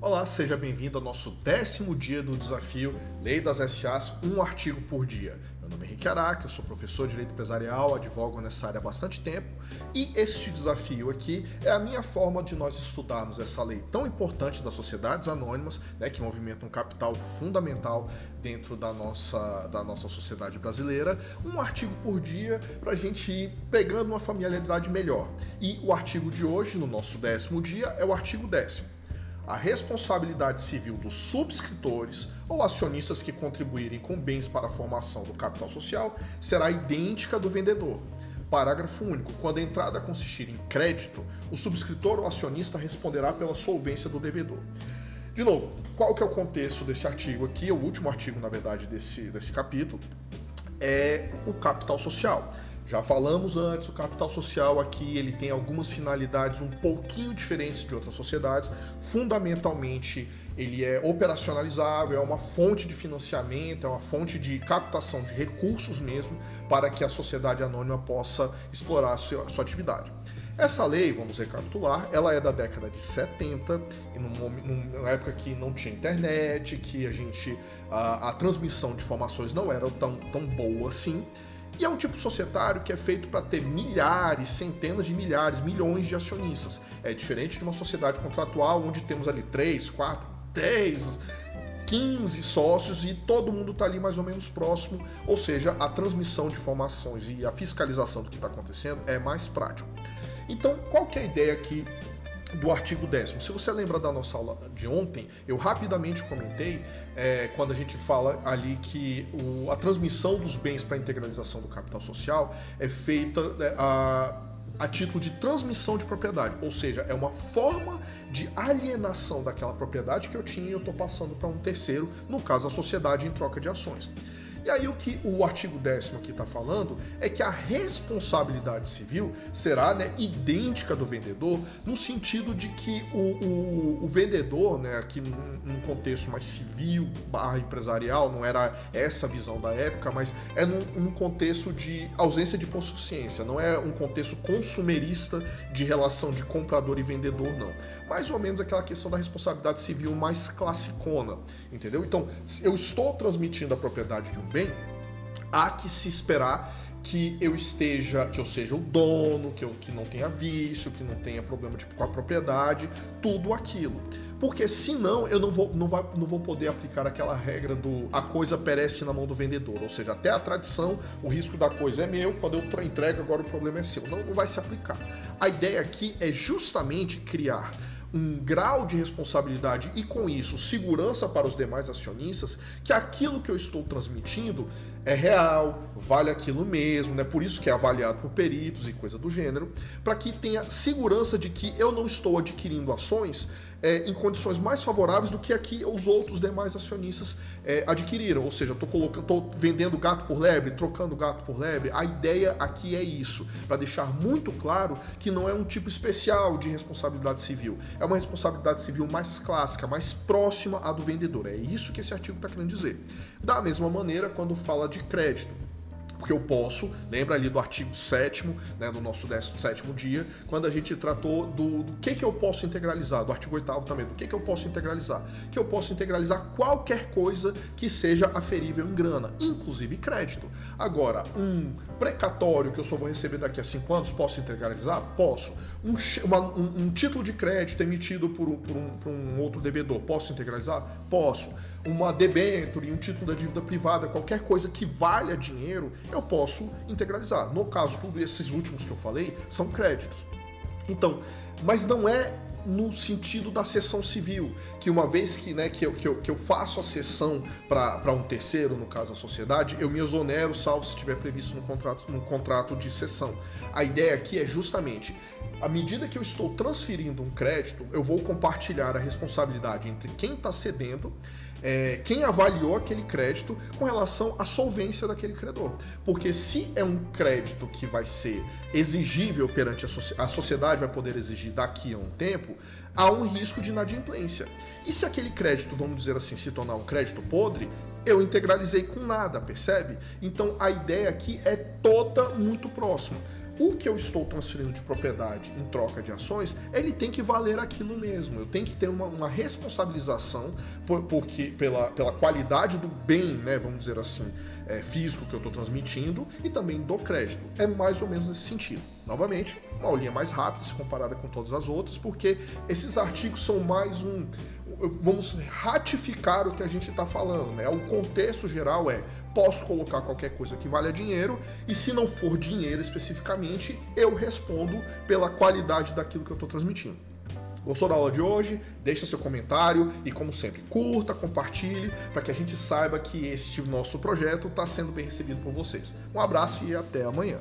Olá, seja bem-vindo ao nosso 10º dia do desafio Lei das SAs, um artigo por dia. Meu nome é Henrique Araque, eu sou professor de Direito Empresarial, advogo nessa área há bastante tempo e este desafio aqui é a minha forma de nós estudarmos essa lei tão importante das sociedades anônimas, que movimentam um capital fundamental dentro da nossa sociedade brasileira, um artigo por dia para a gente ir pegando uma familiaridade melhor. E o artigo de hoje, no nosso 10º dia, é o artigo 10º. A responsabilidade civil dos subscritores ou acionistas que contribuírem com bens para a formação do capital social será idêntica à do vendedor. Parágrafo único. Quando a entrada consistir em crédito, o subscritor ou acionista responderá pela solvência do devedor. De novo, qual que é o contexto desse artigo aqui? O último artigo, na verdade, desse capítulo é o capital social. Já falamos antes, o capital social aqui ele tem algumas finalidades um pouquinho diferentes de outras sociedades. Fundamentalmente, ele é operacionalizável, é uma fonte de financiamento, é uma fonte de captação de recursos mesmo para que a sociedade anônima possa explorar a sua atividade. Essa lei, vamos recapitular, ela é da década de 70, e numa época que não tinha internet, que a transmissão de informações não era tão boa assim. E é um tipo societário que é feito para ter milhares, centenas de milhares, milhões de acionistas. É diferente de uma sociedade contratual onde temos ali 3, 4, 10, 15 sócios e todo mundo está ali mais ou menos próximo. Ou seja, a transmissão de informações e a fiscalização do que está acontecendo é mais prático. Então, qual que é a ideia aqui do artigo 10º? Se você lembra da nossa aula de ontem, eu rapidamente comentei quando a gente fala ali que a transmissão dos bens para a integralização do capital social é feita a título de transmissão de propriedade, ou seja, é uma forma de alienação daquela propriedade que eu tinha e eu estou passando para um terceiro, no caso a sociedade, em troca de ações. E aí o que o artigo 10º aqui está falando é que a responsabilidade civil será idêntica do vendedor, no sentido de que o vendedor, aqui num contexto mais civil / empresarial, não era essa a visão da época, mas é num contexto de ausência de hipossuficiência, não é um contexto consumerista de relação de comprador e vendedor, não. Mais ou menos aquela questão da responsabilidade civil mais classicona, entendeu? Então, eu estou transmitindo a propriedade de um bem, há que se esperar que eu seja o dono, que não tenha vício, que não tenha problema com a propriedade, tudo aquilo. Porque senão eu não vou poder aplicar aquela regra do a coisa perece na mão do vendedor, ou seja, até a tradição, o risco da coisa é meu, quando eu entrego agora o problema é seu. Não vai se aplicar. A ideia aqui é justamente criar um grau de responsabilidade e, com isso, segurança para os demais acionistas, que aquilo que eu estou transmitindo é real, vale aquilo mesmo, por isso que é avaliado por peritos e coisa do gênero, para que tenha segurança de que eu não estou adquirindo ações em condições mais favoráveis do que aqui os outros demais acionistas adquiriram. Ou seja, estou vendendo gato por lebre, trocando gato por lebre. A ideia aqui é isso, para deixar muito claro que não é um tipo especial de responsabilidade civil. É uma responsabilidade civil mais clássica, mais próxima à do vendedor. É isso que esse artigo está querendo dizer. Da mesma maneira, quando fala de crédito, porque eu posso, lembra ali do artigo 7º, do nosso 17º dia, quando a gente tratou do que eu posso integralizar, do artigo 8º também, do que eu posso integralizar? Que eu posso integralizar qualquer coisa que seja aferível em grana, inclusive crédito. Agora, um precatório que eu só vou receber daqui a 5 anos, posso integralizar? Posso. Um título de crédito emitido por um outro devedor, posso integralizar? Posso. Uma debênture, um título da dívida privada, qualquer coisa que valha dinheiro, eu posso integralizar. No caso, todos esses últimos que eu falei são créditos. Então, mas não é no sentido da cessão civil, que uma vez que eu faço a cessão para um terceiro, no caso a sociedade, eu me exonero, salvo se estiver previsto no contrato de cessão. A ideia aqui é justamente, à medida que eu estou transferindo um crédito, eu vou compartilhar a responsabilidade entre quem está cedendo, quem avaliou aquele crédito com relação à solvência daquele credor. Porque se é um crédito que vai ser exigível perante a sociedade, vai poder exigir daqui a um tempo, há um risco de inadimplência. E se aquele crédito, vamos dizer assim, se tornar um crédito podre, eu integralizei com nada, percebe? Então a ideia aqui é toda muito próxima. o que eu estou transferindo de propriedade em troca de ações, ele tem que valer aquilo mesmo. Eu tenho que ter uma responsabilização pela qualidade do bem, né, vamos dizer assim, físico que eu estou transmitindo e também do crédito. É mais ou menos nesse sentido. Novamente, uma aulinha mais rápida se comparada com todas as outras, porque esses artigos são mais vamos ratificar o que a gente está falando, né? O contexto geral posso colocar qualquer coisa que valha dinheiro e se não for dinheiro especificamente, eu respondo pela qualidade daquilo que eu estou transmitindo. Gostou da aula de hoje? Deixa seu comentário e, como sempre, curta, compartilhe para que a gente saiba que esse tipo de nosso projeto está sendo bem recebido por vocês. Um abraço e até amanhã.